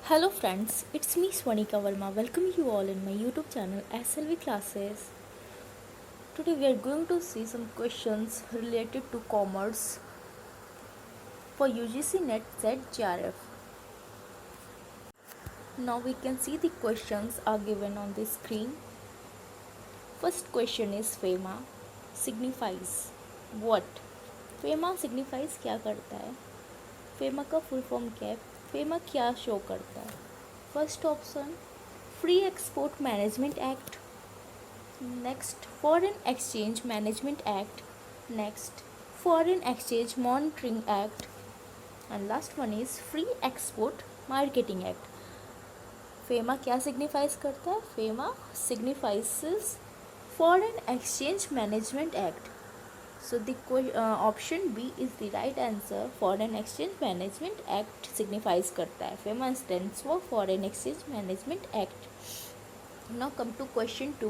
Hello friends, it's me Swanika Verma. Welcome you all in my YouTube channel SLV Classes. Today we are going to see some questions related to commerce for UGC NET Z JRF. Now we can see the questions are given on the screen. First question is FEMA signifies what? FEMA signifies क्या करता है? FEMA का full form क्या है? FEMA क्या show करता है? First option free export management act, next foreign exchange management act, next foreign exchange monitoring act, and last one is free export marketing act. FEMA क्या सिग्निफाइज करता है? FEMA signifies foreign exchange management act. So the option B is the right answer. Foreign Exchange Management Act signifies करता है. FEMA stands for Foreign Exchange Management Act. Now come to question 2.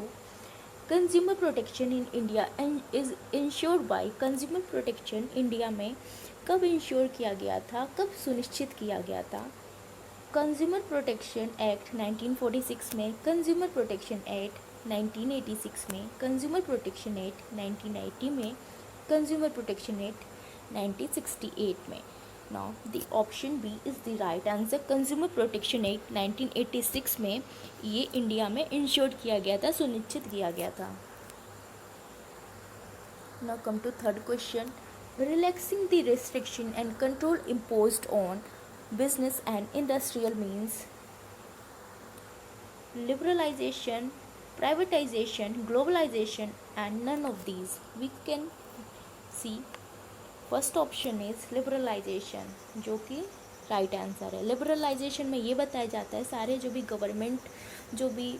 Consumer protection in India is ensured by. Consumer protection India में कब ensure किया गया था, कब सुनिश्चित किया गया था? कंज्यूमर प्रोटेक्शन एक्ट 1946 में, कंज्यूमर प्रोटेक्शन एक्ट 1986 में, कंज्यूमर प्रोटेक्शन एक्ट 1990 में, कंज्यूमर प्रोटेक्शन एक्ट 1968 में. Now the option B is the right answer. Consumer protection act 1986 में ये इंडिया में इंश्योर किया गया था, सुनिश्चित किया गया था. Now come to third question. Relaxing the restriction and control imposed on business and industrial means liberalization, privatization, globalization, and none of these. We can see first option is liberalization, जो कि right answer है. Liberalisation में ये बताया जाता है सारे जो भी गवर्नमेंट जो भी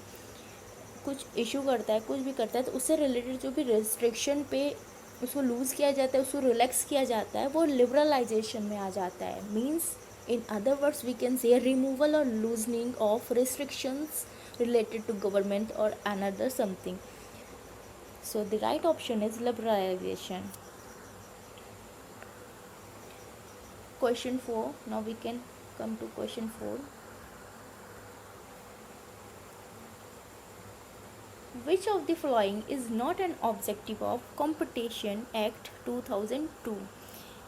कुछ इशू करता है, कुछ भी करता है, तो उससे रिलेटेड जो भी रिस्ट्रिक्शन पे उसको लूज़ किया जाता है, उसको रिलैक्स किया जाता है, वो लिबरलाइजेशन में आ जाता है. Means in other words we can say removal or loosening of restrictions related to government or another something. So the right option is liberalization. Question 4. Now we can come to question 4. Which of the following is not an objective of Competition Act 2002?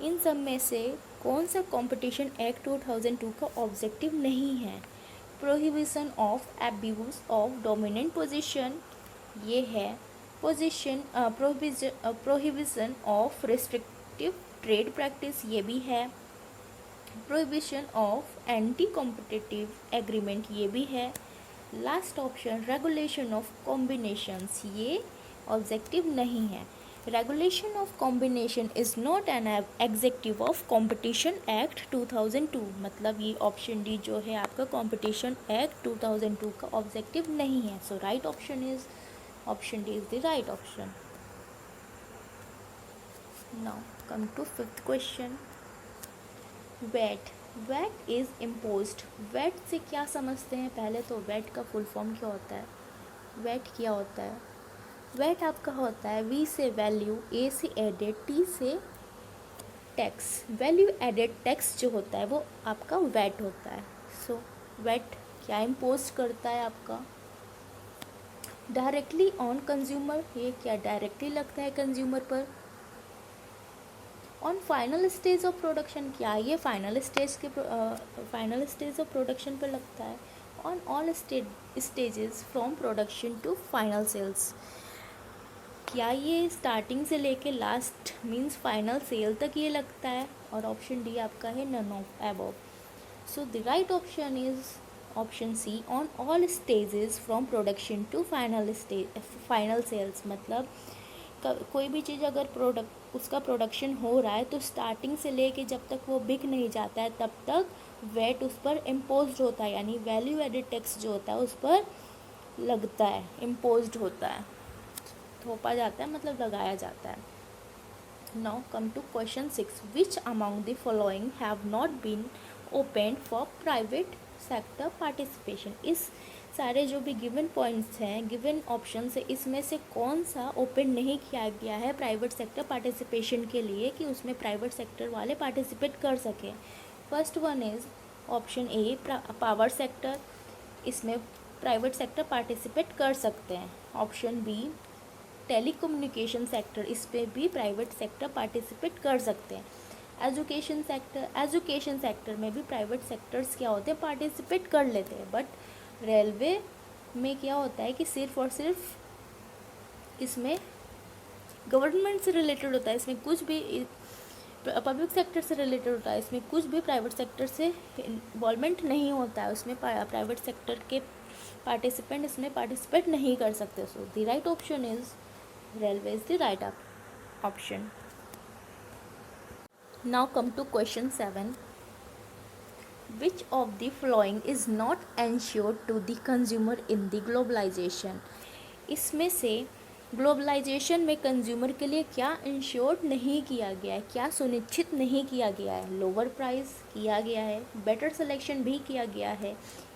इन सब में से कौन सा competition act 2002 का objective नहीं है? Prohibition of abuse of dominant position, ये है. Prohibition of restrictive trade practice, ये भी है. Prohibition of anti competitive agreement, ये भी है. Last option regulation of combinations, ये ऑब्जेक्टिव नहीं है. Regulation of combination is not an objective of Competition Act 2002. मतलब ये ऑप्शन डी जो है आपका Competition Act 2002 का ऑब्जेक्टिव नहीं है. So right option is option D is the right option. Now come to fifth question. VAT. VAT is imposed. VAT से क्या समझते हैं? पहले तो वैट का फुल फॉर्म क्या होता है? वैट क्या होता है? वैट आपका होता है वी से वैल्यू, ए से एडेड, टी से टैक्स. वैल्यू एडेड टैक्स जो होता है वो आपका वैट होता है. सो वैट क्या इम्पोज करता है आपका? डायरेक्टली ऑन कंज्यूमर, ये क्या डायरेक्टली लगता है कंज्यूमर पर? On final stage of production, क्या ये फाइनल स्टेज ऑफ प्रोडक्शन पर लगता है? On all stages from production to final sales, क्या ये स्टार्टिंग से लेके लास्ट मीन्स फाइनल सेल तक ये लगता है? और ऑप्शन डी आपका है none of above. So the right option is option C, on all stages from production to final sales. मतलब कोई भी चीज़ अगर उसका प्रोडक्शन हो रहा है तो स्टार्टिंग से लेके जब तक वो बिक नहीं जाता है तब तक वैट उस पर इम्पोज्ड होता है, यानी वैल्यू एडेड टैक्स जो होता है उस पर लगता है, इम्पोज्ड होता है, थोपा जाता है, मतलब लगाया जाता है. Now come to question 6. Which among the following have not been opened for private sector participation. इस सारे जो भी गिवन पॉइंट्स हैं, गिवन ऑप्शन है, इसमें से कौन सा ओपन नहीं किया गया है प्राइवेट सेक्टर पार्टिसिपेशन के लिए कि उसमें प्राइवेट सेक्टर वाले पार्टिसिपेट कर सकें? First one is option A power sector, इसमें प्राइवेट सेक्टर पार्टिसिपेट कर सकते हैं। ऑप्शन बी टेलीकम्युनिकेशन सेक्टर, इस पे भी प्राइवेट सेक्टर पार्टिसिपेट कर सकते हैं। एजुकेशन सेक्टर में भी प्राइवेट सेक्टर्स क्या होते हैं, पार्टिसिपेट कर लेते हैं। बट रेलवे में क्या होता है कि सिर्फ और सिर्फ इसमें गवर्नमेंट से रिलेटेड होता है, इसमें कुछ भी पब्लिक सेक्टर से रिलेटेड होता है, इसमें कुछ भी प्राइवेट सेक्टर से इन्वॉल्वमेंट नहीं होता है, उसमें प्राइवेट सेक्टर के पार्टिसिपेंट इसमें पार्टिसिपेट नहीं कर सकते। So the right option is railway is the right option. Now come to question 7, which of the following is not ensured to the consumer in the globalization? इसमें से globalisation में consumer के लिए क्या इंश्योर्ड नहीं किया गया है, क्या सुनिश्चित नहीं किया गया है? लोअर प्राइस किया गया है, बेटर सिलेक्शन भी किया गया है,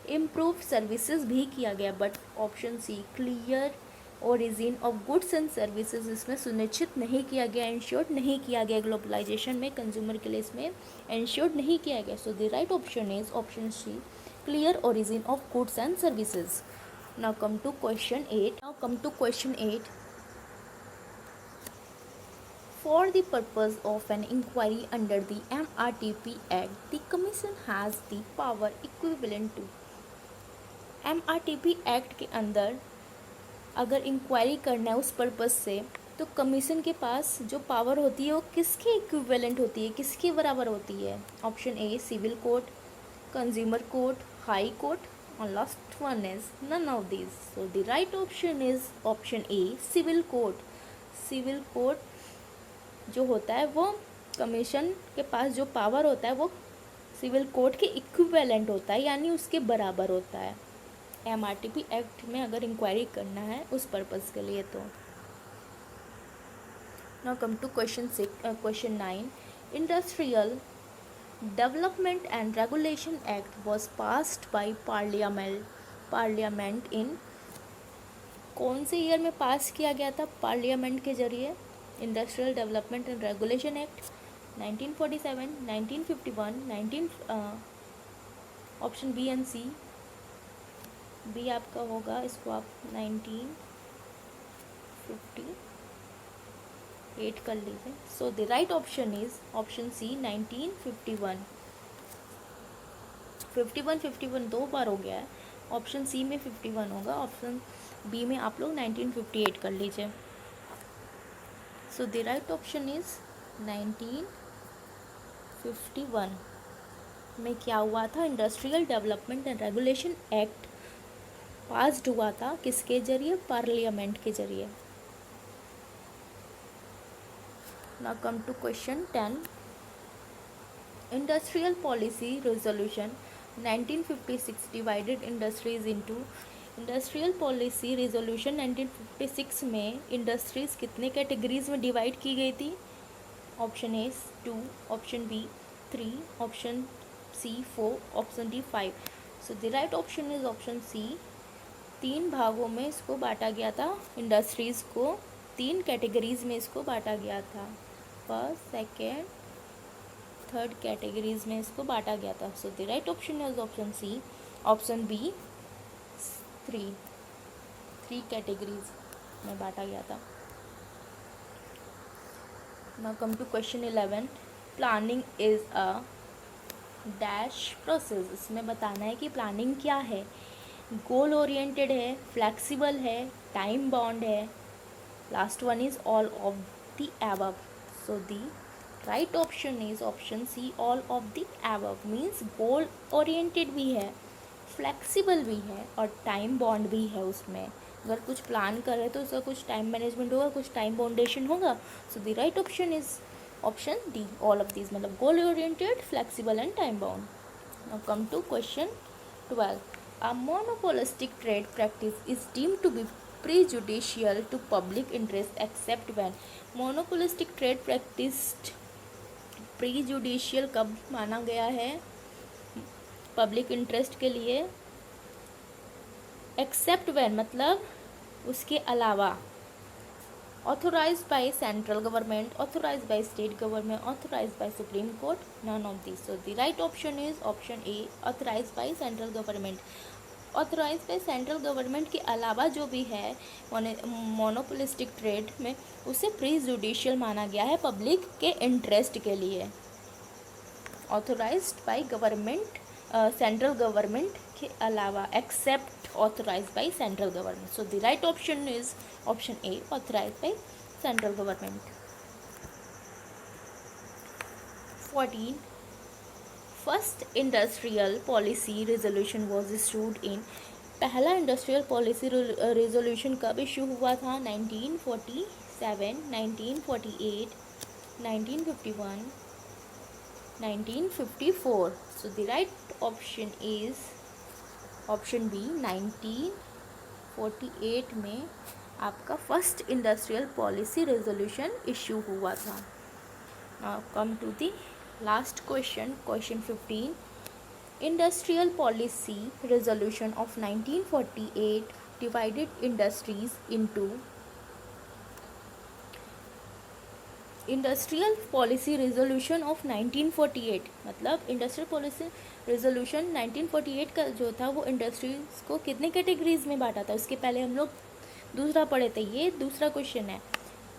इम्प्रूव सर्विसेज भी किया गया। But option C clear origin of goods and services इसमें सुनिश्चित नहीं किया गया, इंश्योर्ड नहीं किया गया। ग्लोबलाइजेशन में कंज्यूमर के लिए इसमें इंश्योर्ड नहीं किया गया। So the right option is option C clear origin of goods and services. Now come to question 8. For the purpose of an inquiry under the MRTP Act, the Commission has the power equivalent to। MRTP Act के अंदर अगर inquiry करना है उस purpose से, तो commission के पास जो पावर होती है वो किसके इक्विवेलेंट होती है, किसके बराबर होती है? Option A civil court, consumer court, high court, and last one is none of these. So the right option is option A civil court. Civil court जो होता है वो कमीशन के पास जो पावर होता है वो सिविल कोर्ट के इक्विवेलेंट होता है, यानी उसके बराबर होता है MRTP एक्ट में अगर इंक्वायरी करना है उस पर्पज़ के लिए। तो now come to question 9, industrial Development and Regulation Act was passed by Parliament in कौन से ईयर में पास किया गया था पार्लियामेंट के जरिए? Industrial development and regulation act 1947, 1951, 19 option B and C. B आपका होगा, इसको आप 1958 कर लीजिए। So the right option is option C 1951। 51 दो बार हो गया है, ऑप्शन सी में 51 होगा, ऑप्शन बी में आप लोग 1958 कर लीजिए। So the right option is 1951 में क्या हुआ था? Industrial development and regulation act passed हुआ था, किसके जरिए? पार्लियामेंट के जरिए। Now come to question 10. Industrial Policy Resolution 1956 divided industries into। Industrial policy resolution 1956 में इंडस्ट्रीज़ कितने कैटेगरीज में डिवाइड की गई थी? Option A 2, option B 3, option C 4, option D 5। So the right option is option C. 3 भागों में इसको बांटा गया था, इंडस्ट्रीज़ को 3 कैटेगरीज में इसको बांटा गया था, फर्स्ट, सेकेंड, थर्ड कैटेगरीज में इसको बांटा गया था। So the right option is option C. Option B 3 categories में बांटा गया था। Now come to question 11। Planning is a dash process. इसमें बताना है कि प्लानिंग क्या है, गोल ओरिएंटेड है, फ्लेक्सिबल है, टाइम बाउंड है। Last one is all of the above. So the right option is option C, all of the above। means goal oriented भी है, flexible भी है और time bound भी है। उसमें अगर कुछ प्लान कर रहे तो उसका कुछ टाइम मैनेजमेंट होगा, कुछ टाइम बाउंडेशन होगा। So the right option is option D, all of this, मतलब goal oriented, flexible and time bound. Now come to question 12। A monopolistic trade practice is deemed to be prejudicial to public interest except when। Monopolistic trade practice prejudicial कब माना गया है public interest के लिए? Except when मतलब उसके अलावा, Authorized by central government, authorized by state government, authorized by Supreme Court, none of these. So the right option is option A, authorized by central government. Authorise by central government के अलावा जो भी है monopolistic trade में, उसे pre judicial माना गया है पब्लिक के इंटरेस्ट के लिए. Authorised by government, central government के अलावा, except authorised by central government. So the right option is option A, authorised by central government. 14. First industrial policy resolution was issued in. पहला industrial policy resolution कब issue हुआ था? 1947, 1948, 1951, 1954. So the right option is option B, 1948 में आपका first industrial policy resolution issue हुआ था. Now come to the last question, question 15. Industrial policy resolution of 1948 divided industries into. Industrial policy resolution of 1948 मतलब industrial policy resolution 1948 का जो था वो industries को कितने कैटेगरीज में बांटा था. उसके पहले हम लोग दूसरा पढ़े थे. ये दूसरा क्वेश्चन है.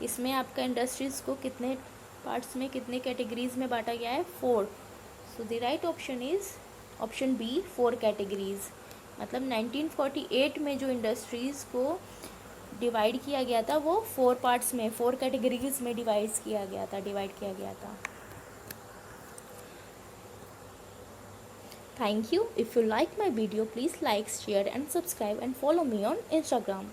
इसमें आपका इंडस्ट्रीज को कितने पार्ट्स में, कितने कैटेगरीज में बांटा गया है? 4. So the right option is option B, 4 categories. मतलब 1948 में जो इंडस्ट्रीज़ को डिवाइड किया गया था वो 4 पार्ट्स में, 4 कैटेगरीज में डिवाइड किया गया था. Thank you. If you like my video please like, share and subscribe and follow me on Instagram.